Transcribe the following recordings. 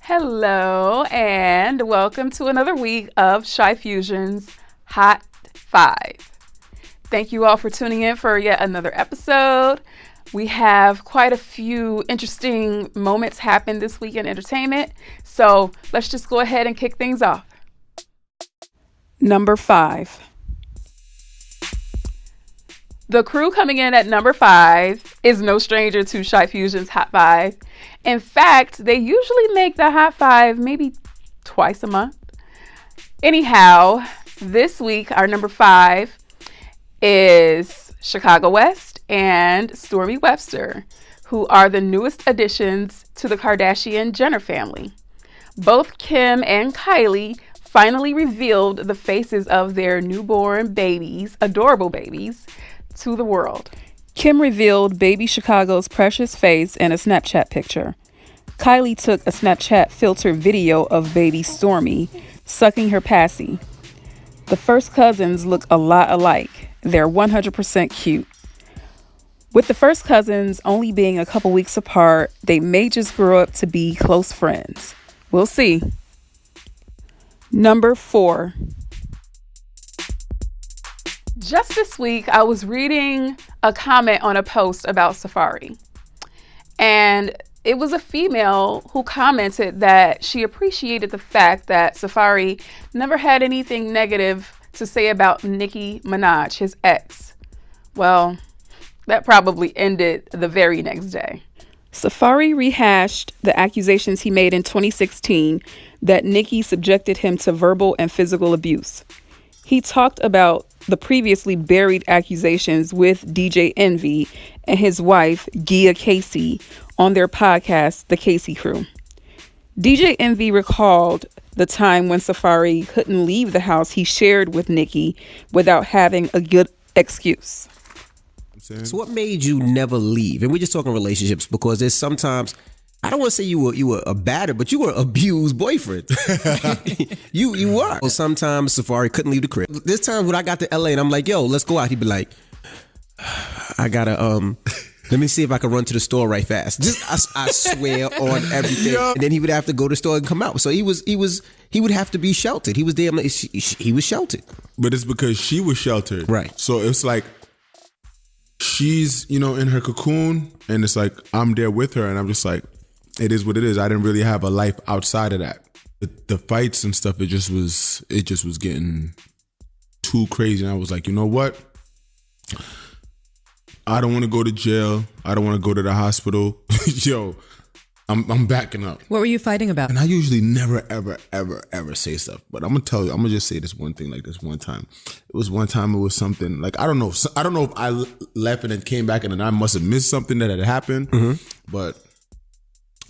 Hello, and welcome to another week of CHI-Fuzion's Hot 5. Thank you all for tuning in for yet another episode. We have quite a few interesting moments happen this week in entertainment, so let's just go ahead and kick things off. Number 5. The crew coming in at number 5 is no stranger to CHI-Fuzion's Hot 5. In fact, they usually make the Hot 5 maybe twice a month. Anyhow, this week our number 5 is Chicago West and Stormy Webster, who are the newest additions to the Kardashian-Jenner family. Both Kim and Kylie finally revealed the faces of their newborn babies, adorable babies, to the world. Kim revealed baby Chicago's precious face in a Snapchat picture. Kylie took a Snapchat filter video of baby Stormy sucking her passy. The first cousins look a lot alike. They're 100% cute. With the first cousins only being a couple weeks apart, they may just grow up to be close friends. We'll see. Number 4. Just this week, I was reading a comment on a post about Safari. And it was a female who commented that she appreciated the fact that Safari never had anything negative to say about Nicki Minaj, his ex. Well, that probably ended the very next day. Safari rehashed the accusations he made in 2016 that Nicki subjected him to verbal and physical abuse. He talked about the previously buried accusations with DJ Envy and his wife, Gia Casey, on their podcast, The Casey Crew. DJ Envy recalled the time when Safari couldn't leave the house he shared with Nicki without having a good excuse. So what made you never leave? And we're just talking relationships because there's sometimes, I don't want to say you were a battered, but you were an abused boyfriend. you were. Well, sometimes Safari couldn't leave the crib. This time when I got to LA and I'm like, yo, let's go out. He'd be like, I gotta, let me see if I can run to the store right fast. I swear on everything. And then he would have to go to the store and come out. So he would have to be sheltered. He was damn, he was sheltered. But it's because she was sheltered. Right. So it's like, she's, in her cocoon and it's like, I'm there with her and I'm just like, it is what it is. I didn't really have a life outside of that. The fights and stuff, it just was getting too crazy. And I was like, you know what? I don't want to go to jail. I don't want to go to the hospital. Yo, I'm backing up. What were you fighting about? And I usually never, ever, ever, ever say stuff. But I'm going to tell you, I'm going to just say this one thing like this one time. It was one time, it was something like, I don't know if I left and then came back and then I must have missed something that had happened. Mm-hmm. But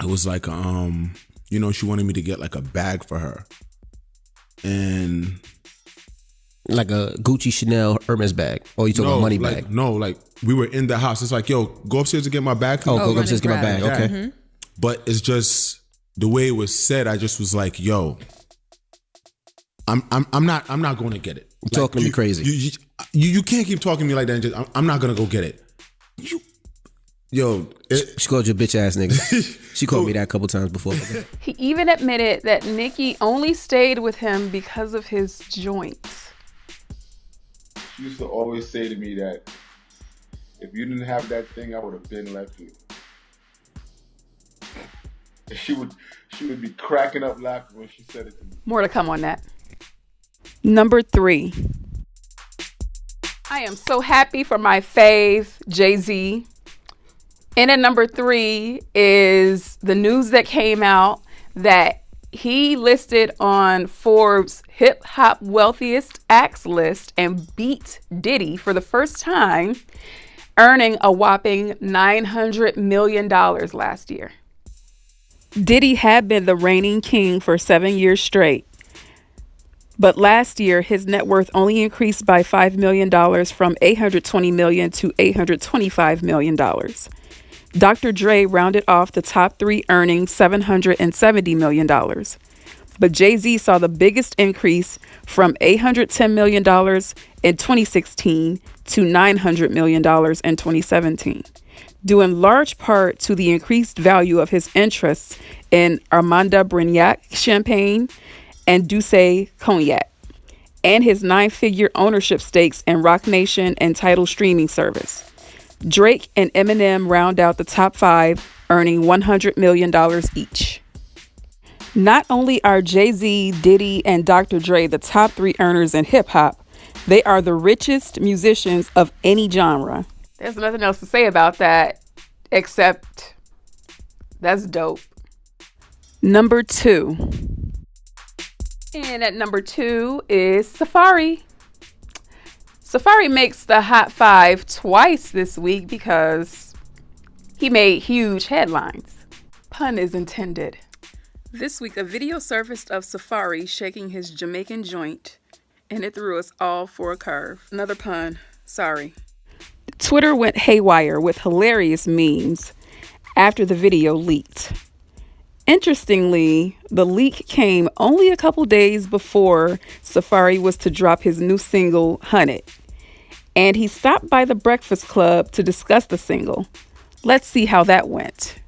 it was like, she wanted me to get like a bag for her. And like a Gucci, Chanel, Hermes bag. Oh, you talking about money bag? No, like we were in the house. It's like, yo, go upstairs to get my bag. Go upstairs to get my bag. Okay. Mm-hmm. But it's just the way it was said. I just was like, yo, I'm not going to get it. You're talking to me crazy. You can't keep talking to me like that. And just, I'm not going to go get it. She called you a bitch ass nigga. She called me that a couple times before. He even admitted that Nicki only stayed with him because of his joints. She used to always say to me that if you didn't have that thing, I would have been left you. And she would be cracking up laughing when she said it to me. More to come on that. Number 3. I am so happy for my fave, Jay-Z. And at number 3 is the news that came out that he listed on Forbes' hip hop wealthiest acts list and beat Diddy for the first time, earning a whopping $900 million last year. Diddy had been the reigning king for 7 years straight. But last year, his net worth only increased by $5 million from $820 million to $825 million. Dr. Dre rounded off the top 3, earning $770 million. But Jay-Z saw the biggest increase from $810 million in 2016 to $900 million in 2017, due in large part to the increased value of his interests in Armanda Brignac champagne and Douce cognac, and his 9-figure ownership stakes in Roc Nation and Tidal streaming service. Drake and Eminem round out the top 5, earning $100 million each. Not only are Jay-Z, Diddy, and Dr. Dre the top 3 earners in hip-hop, they are the richest musicians of any genre. There's nothing else to say about that except that's dope. Number 2. And at number 2 is Safari. Safari makes the Hot 5 twice this week because he made huge headlines. Pun is intended. This week, a video surfaced of Safari shaking his Jamaican joint, and it threw us all for a curve. Another pun. Sorry. Twitter went haywire with hilarious memes after the video leaked. Interestingly, the leak came only a couple days before Safari was to drop his new single, "Hunted," and he stopped by the Breakfast Club to discuss the single. Let's see how that went.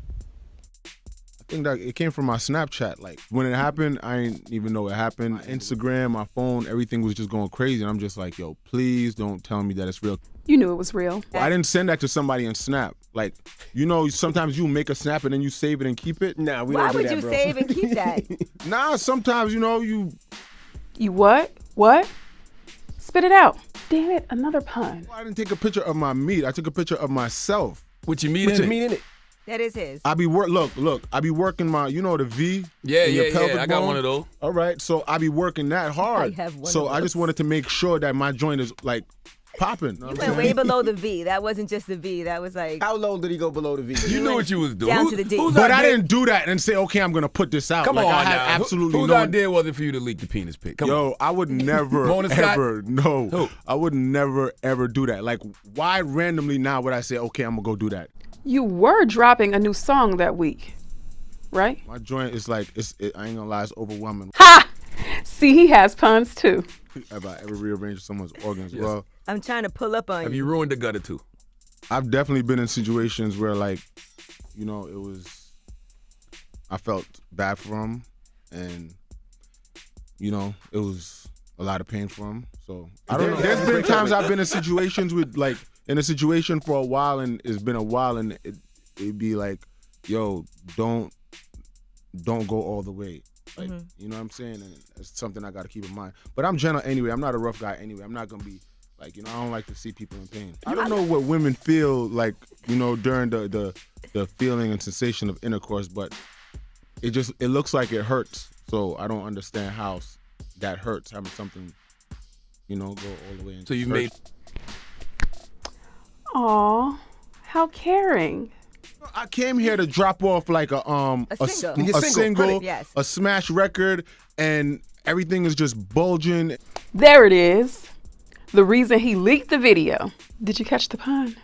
I think that it came from my Snapchat. Like, when it happened, I didn't even know it happened. My Instagram, my phone, everything was just going crazy. And I'm just like, yo, please don't tell me that it's real. You knew it was real. I didn't send that to somebody in Snap. Like, you know, sometimes you make a Snap and then you save it and keep it. Nah, we Why don't do would that, you bro. save and keep that? Nah, sometimes, you know, you... You what? What? Spit it out. Damn it, another pun. I didn't take a picture of my meat. I took a picture of myself. With your meat Put in your it. meat in it. That is his. I be look, I be working my, you know, the V. Yeah, in your yeah, pelvic yeah. I got bone? one of those. All right, so I be working that hard. I have one so of I just those. wanted to make sure that my joint is like popping. You went way below the V. That wasn't just the V. That was like How low did he go below the V? You knew what you was doing. down to the D. whose But I idea- didn't do that and say, okay, I'm gonna put this out. Come like, on I had now. absolutely Whose no. idea was it for you to leak the penis pic? Come on. Yo, I would never, Mona Scott? ever, no. Who? I would never, ever do that. Like, why randomly now would I say, okay, I'm gonna go do that? You were dropping a new song that week, right? My joint is like, I ain't gonna lie, it's overwhelming. Ha! See, he has puns too. Have I ever rearranged someone's organs? Yes. Well, I'm trying to pull up on Have you. you ruined the gutter too? I've definitely been in situations where, like, you know, I felt bad for him, and, you know, it was a lot of pain for him. So I don't know. There's been times I've been in situations with, like, in a situation for a while, and it's been a while, and it'd be like, yo, don't go all the way. Like, you know what I'm saying? And it's something I got to keep in mind. But I'm gentle anyway. I'm not a rough guy anyway. I'm not going to be like, you know, I don't like to see people in pain. I don't know what women feel like, you know, during the feeling and sensation of intercourse, but it looks like it hurts. So I don't understand how that hurts, having something, you know, go all the way into So you search. made Aw, how caring. I came here to drop off like a single. Your single, yes. a smash record, and everything is just bulging. There it is. The reason he leaked the video. Did you catch the pun?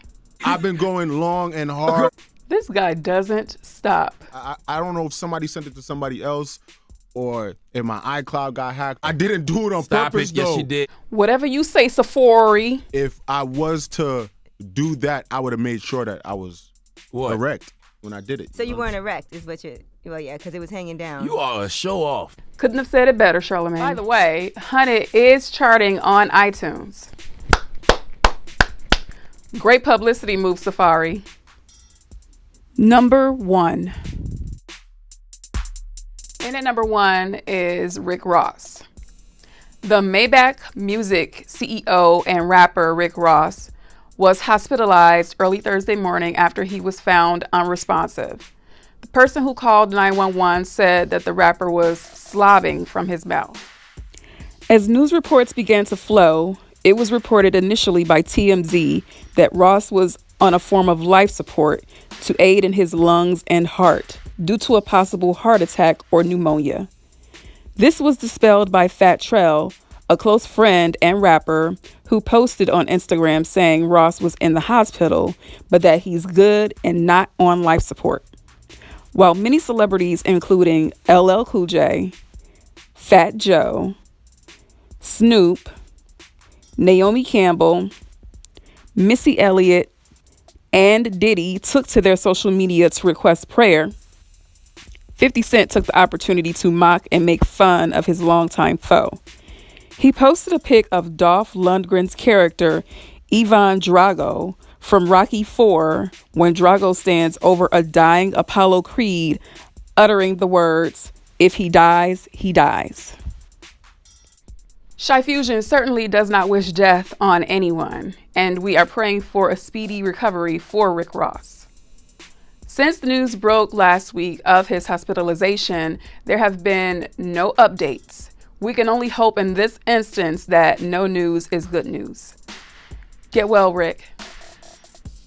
I've been going long and hard. This guy doesn't stop. I don't know if somebody sent it to somebody else or if my iCloud got hacked. I didn't do it on stop purpose it. Yes, though. you did. Whatever you say, Safari. If I was to do that, I would have made sure that I was What? erect when I did it. So you weren't erect, is what well, yeah, because it was hanging down. You are a show off. Couldn't have said it better, Charlamagne. By the way, Hunted is charting on iTunes. Great publicity move, Safari. Number 1. And at number 1 is Rick Ross. The Maybach Music CEO and rapper Rick Ross was hospitalized early Thursday morning after he was found unresponsive. The person who called 911 said that the rapper was slobbing from his mouth. As news reports began to flow, it was reported initially by TMZ that Ross was on a form of life support to aid in his lungs and heart due to a possible heart attack or pneumonia. This was dispelled by Fat Trell, a close friend and rapper, who posted on Instagram saying Ross was in the hospital, but that he's good and not on life support. While many celebrities, including LL Cool J, Fat Joe, Snoop, Naomi Campbell, Missy Elliott, and Diddy took to their social media to request prayer, 50 Cent took the opportunity to mock and make fun of his longtime foe. He posted a pic of Dolph Lundgren's character, Ivan Drago, from Rocky IV, when Drago stands over a dying Apollo Creed, uttering the words, "If he dies, he dies." CHI-Fuzion certainly does not wish death on anyone, and we are praying for a speedy recovery for Rick Ross. Since the news broke last week of his hospitalization, there have been no updates. We can only hope in this instance that no news is good news. Get well, Rick.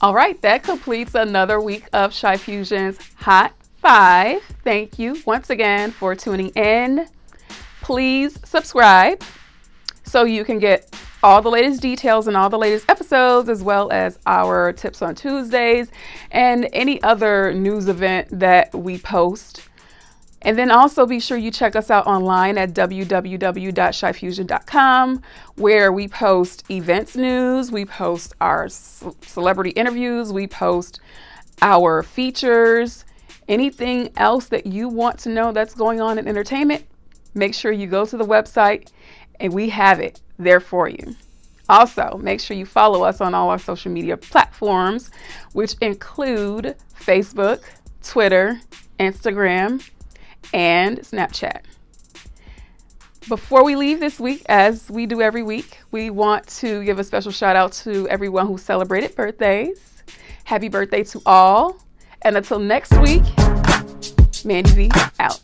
All right, that completes another week of CHI-Fuzion's Hot 5. Thank you once again for tuning in. Please subscribe so you can get all the latest details and all the latest episodes, as well as our tips on Tuesdays and any other news event that we post. And then also be sure you check us out online at www.CHI-Fuzion.com, where we post events news, we post our celebrity interviews, we post our features, anything else that you want to know that's going on in entertainment. Make sure you go to the website and we have it there for you. Also, make sure you follow us on all our social media platforms, which include Facebook, Twitter, Instagram, and Snapchat. Before we leave this week, as we do every week, we want to give a special shout out to everyone who celebrated birthdays. Happy birthday to all. And until next week, Mandy V out.